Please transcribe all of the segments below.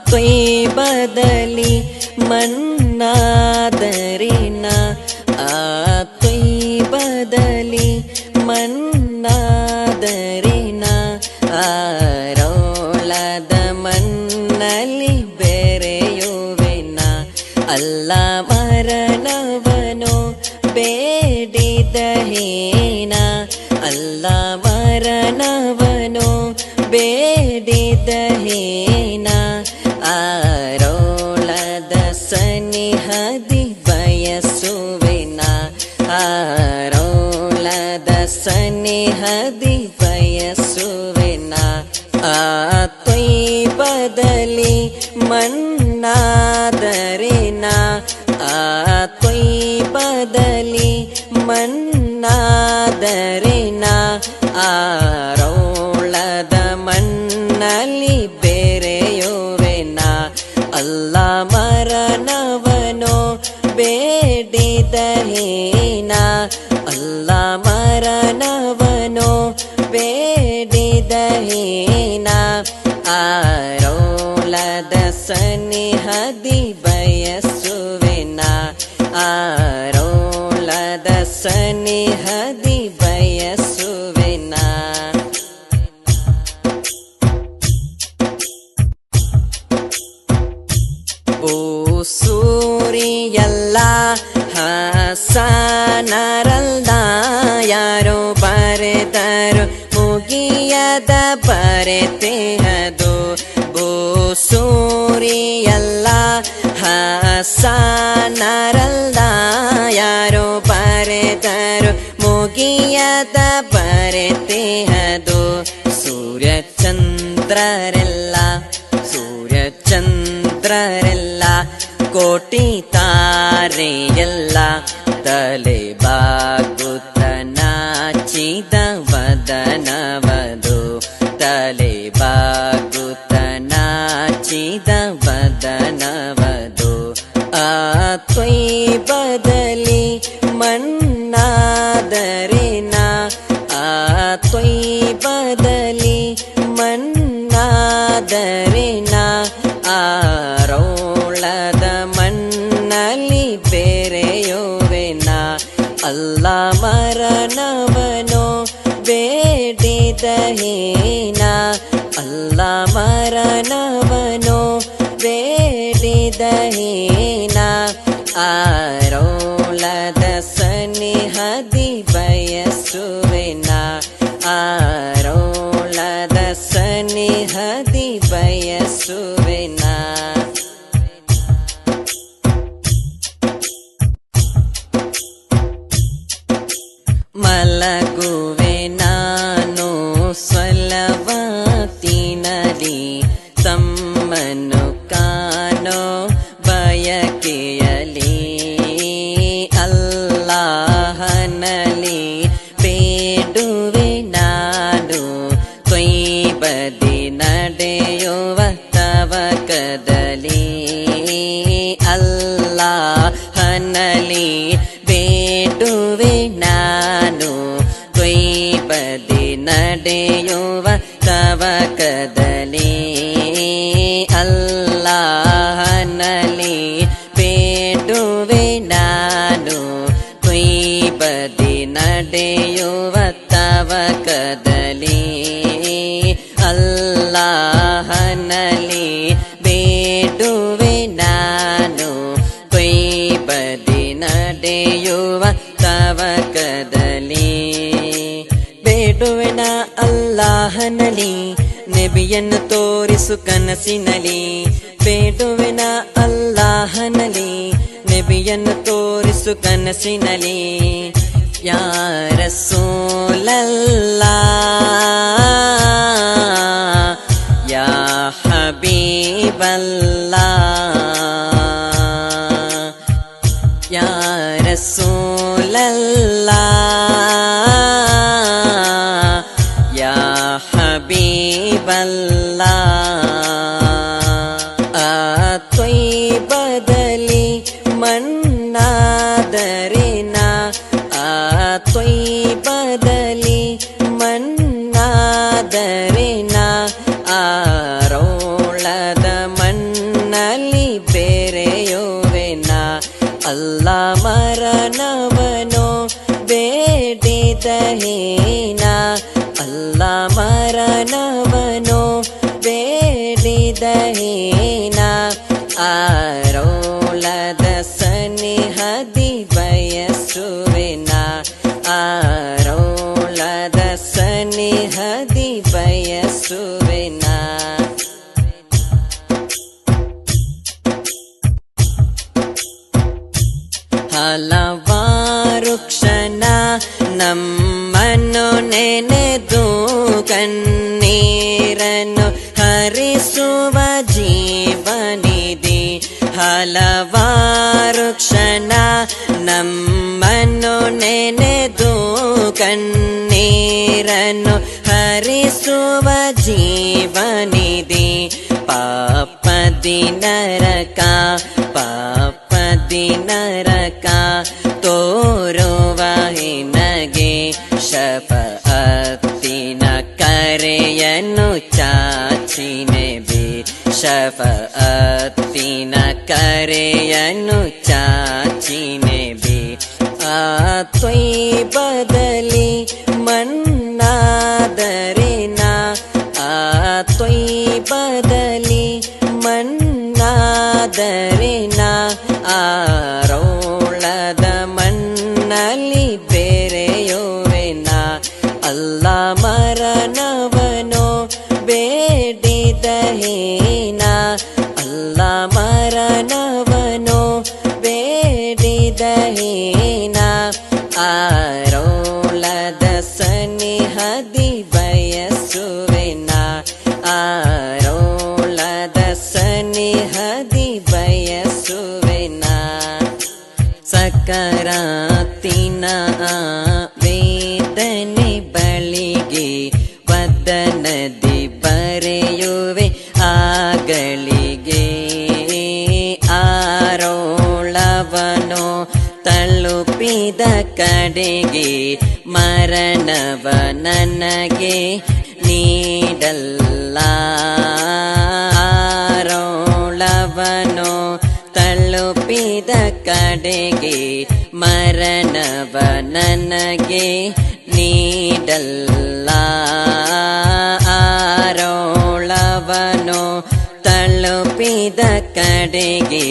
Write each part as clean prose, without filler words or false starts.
ತ್ವಯ್ಬದಲ್ಲಿ ಮಣ್ಣಾದರಿನ ತ್ವಯ್ಬದಲ್ಲಿ ಮಣ್ಣಾದರಿನ ರೋಳದ ಮಣ್ಣಲ್ಲಿ ಬೆರೆಯುವೆನ ಅಲ್ಲ ಮರಣವನು ಬೇಡಿದ ಹೀನ ಅಲ್ಲ ಮರಣವನು ಬೇಡಿದ ಹೀನ ರೋಳದ ಸನಿಹದಿ ಬಯಸುವೆನ ರೋಳದ ಸನಿಹದಿ ಬಯಸುವೆನ ತ್ವಯ್ಬದಲ್ಲಿ ಮಣ್ಣಾದರಿನ ತ್ವಯ್ಬದಲ್ಲಿ ಮಣ್ಣಾದರಿನ ರೋಳದ ಮಣ್ಣಲ್ಲಿ ಬೆರೆಯುವೆನ ಅಲ್ಲ ಮರಣವನು ಬೇಡಿದ ಹೀನ ಅಲ್ಲ ಮರಣವನು ಬೇಡಿದ ಹೀನ ರೋಳದ ಸನಿಹದಿ ಬಯಸುವೆನ ರೋಳದ ಸನಿಹದಿ ಬಯಸುವೆನ ಓ ಸೂರಿಯಲ್ಲ ಹಸನರಲ್ಲ ಯಾರೋ ಬರೆದರು ಮುಗಿಯದ ಬರೆತೆಹದು ಓ ಸೂರಿಯಲ್ಲ ಹಸನರಲ್ಲ ಯಾರೋ ಬರೆದರು ಮುಗಿಯದ ಬರೆತೆಹದು ಸೂರ್ಯಚಂದ್ರರೆಲ್ಲ ಸೂರ್ಯಚಂದ್ರರೆಲ್ಲ ಕೋಟಿ ತಾರೆಯಲ್ಲ ತಲೆ ಬಾಗುತ್ತ ನಾಚಿದ ವದನವದು ತಲೆ ಬಾಗುತ್ತ ನಾಚಿದ ವದನವದು ತ್ವಯ್ಬದಲ್ಲಿ ಮಣ್ಣಾದರಿನ ತ್ವಯ್ಬದಲ್ಲಿ ಮಣ್ಣಾದರಿನ ರೋಳದ ಮಣ್ಣಲ್ಲಿ ಬೆರೆಯುವೆನ ಅಲ್ಲ ಮರಣವನು ಬೇಡಿದ ಹೀನ ಅಲ್ಲ ಮರಣವನು ಬೇಡಿದ ಹೀನ ರೋಳದ ಸನಿಹದಿ ಬಯಸುವೆನ ರೋಳದ ಸನಿಹದಿ ಬಯಸುವೆನ ಮಲಗುವೆ ನಾನು ಸ್ವಲವತಿನಲಿ ತಮ್ಮನು ಕಾಣೋ ಬಯಕೆಯಲಿ ಅಲ್ಲಾಹನಲ್ಲಿ ಬೇಡುವೆ ನಾನು ತ್ವಯ್ಬದಿ ನಡೆಯುವ ತವಕದಲ್ಲಿ ಅಲ್ಲಾಹನಲ್ಲಿ ಬೇಡುವೆ ನಾನು ತ್ವಯ್ಬದಿ ನಡೆಯುವ ತವಕದಲ್ಲಿ ಅಲ್ಲಾಹನಲ್ಲಿ ಬೇಡುವೆ ನಾನು ತ್ವಯ್ಬದಿ ನಡೆಯುವ ತವಕದಲ್ಲಿ ಅಲ್ಲಾಹನಲ್ಲಿ ಬೇಡುವೆ ನಾನು ತ್ವಯ್ಬದಿ ನಡೆಯುವ ತವಕದಲ್ಲಿ ಬೇಡುವೆನ ಅಲ್ಲಾಹನಲ್ಲಿ ನಬಿಯನ್ನು ತೋರಿಸು ಕನಸಿನಲಿ ಬೇಡುವೆನ ಅಲ್ಲಾಹನಲ್ಲಿ ನಬಿಯನ್ನು ತೋರಿಸು ಕನಸಿನಲಿ ಯಾ ರಸೂಲಲ್ಲಾಹ್ ಯಾ ಹಬೀಬಲ್ಲಾಹ್ ಯಾ ರಸೂಲಲ್ಲಾಹ್ ಯಾ ಹಬೀಬಲ್ಲಾಹ್ ತ್ವಯ್ಬದಲ್ಲಿ ಮಣ್ಣಾದರಿನ ತ್ವಯ್ಬದಲ್ಲಿ ಮಣ್ಣಾದರಿನ ರೋಳದ ಮಣ್ಣಲ್ಲಿ ಅಲ್ಲಾ ಮರಣವನು ಬೇಡಿದ ಹೀನ ಆರೋಳದ ಸನಿಹದಿ ಬಯಸುವೆನ ಆರೋಳದ ಸನಿಹದಿ ಬಯಸುವೆನ ಹಲವಾರು ಕ್ಷಣ ನಮ್ಮನ್ನು ನೆನೆದು ಕಣ್ಣೀರನ್ನು ಹರಿಸುವ ಜೀವನಿಧಿ ಹಲವಾರು ಕ್ಷಣ ನಮ್ಮನ್ನು ನೆನೆದು ಕಣ್ಣೀರನ್ನು ಹರಿಸುವ ಜೀವನಿಧಿ ಪಾಪದಿ ನರಕ ಪಾಪದಿ ನರಕ ತೋರುವ ಹಿನಗೆ ಶಫಅತ್ತಿನ ಕರೆಯನ್ನು ಚಾಚಿನೆ ಬಿ ಶಫಅತ್ತಿನ ಕರೆಯನ್ನು ಚಾಚಿನೆ ಬಿ ಆ ತ್ವಯ್ಬದಲ್ಲಿ ಮನ್ನಾದರಿನ ಆ ತ್ವಯ್ಬದಲ್ಲಿ ಮನ್ನಾದರಿನ ಆರೋಳದ ಮಣ್ಣಲ್ಲಿ ಬೇರೆಯುವೆನ ಅಲ್ಲಾ ಮರಣವನು ಬೇಡಿದ ಹೀನ ಅಲ್ಲಾ ಮರಣವನು ಬೇಡಿದ ಹೀನ ಆರೋಳದ ಸನಿಹದಿ ಬಯಸುವೆನ ಆರೋಳದ ಸನಿಹದಿ ಬಯಸುವೆನ ಸಕರಾತಿನ ವೇದನೆ ಬಳಿಗೆ ವದನದಿ ಬರೆಯುವೆ ಆಗಳಿಗೆ ಆರೋಳವನು ತಲುಪಿದ ಕಡೆಗೆ ಮರಣವ ನನಗೆ ನೀಡಲ್ಲ ಆರೋಳವನು ತಲುಪಿದ ಕಡೆಗೆ ಮರಣವ ನನಗೆ ನೀಡಲ್ಲ ಆರೋಳವನು ತಲುಪಿದ ಕಡೆಗೆ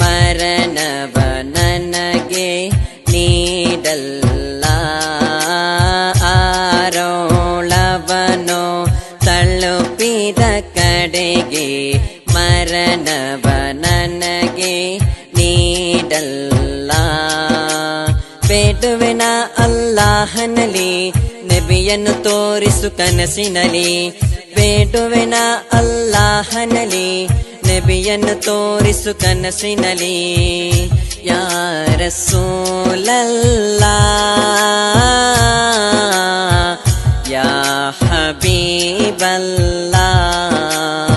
ಮರಣವ ನನಗೆ ನೀಡಲ್ಲ ಆರೋಳವನು ತಲುಪಿದ ಕಡೆಗೆ ಮರಣವ ನನಗೆ ನೀಡಲ್ಲ ಬೇಡುವೆನ ಅಲ್ಲಾಹನಲ್ಲಿ ನಬಿಯನ್ನು ತೋರಿಸು ಕನಸಿನಲಿ ಬೇಡುವೆನ ಅಲ್ಲಾಹನಲ್ಲಿ ನಬಿಯನ್ನು ತೋರಿಸು ಕನಸಿನಲಿ ಯಾ ರಸೂಲಲ್ಲಾಹ್ ಯಾ ಹಬೀಬಲ್ಲಾಹ್